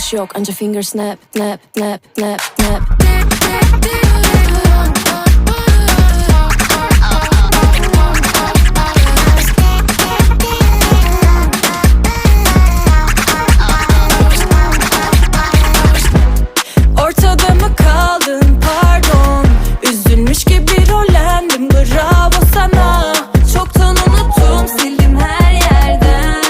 bakış yok, anca finger snap, snap, snap, snap, snap. Ortada mı kaldın pardon, üzülmüş gibi rollendim, bravo sana. Çoktan unuttum, sildim her yerden,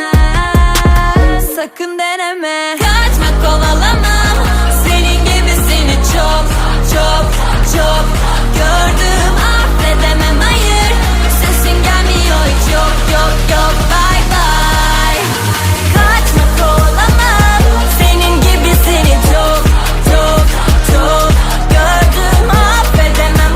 sakın deneme. Kaçma, kovalamam senin gibisini, çok çok çok gördüm, affedemem, hayır. Sesin gelmiyor hiç, yok yok yok, bye bye. Kaçma, kovalamam senin gibisini, çok çok çok gördüm, affedemem.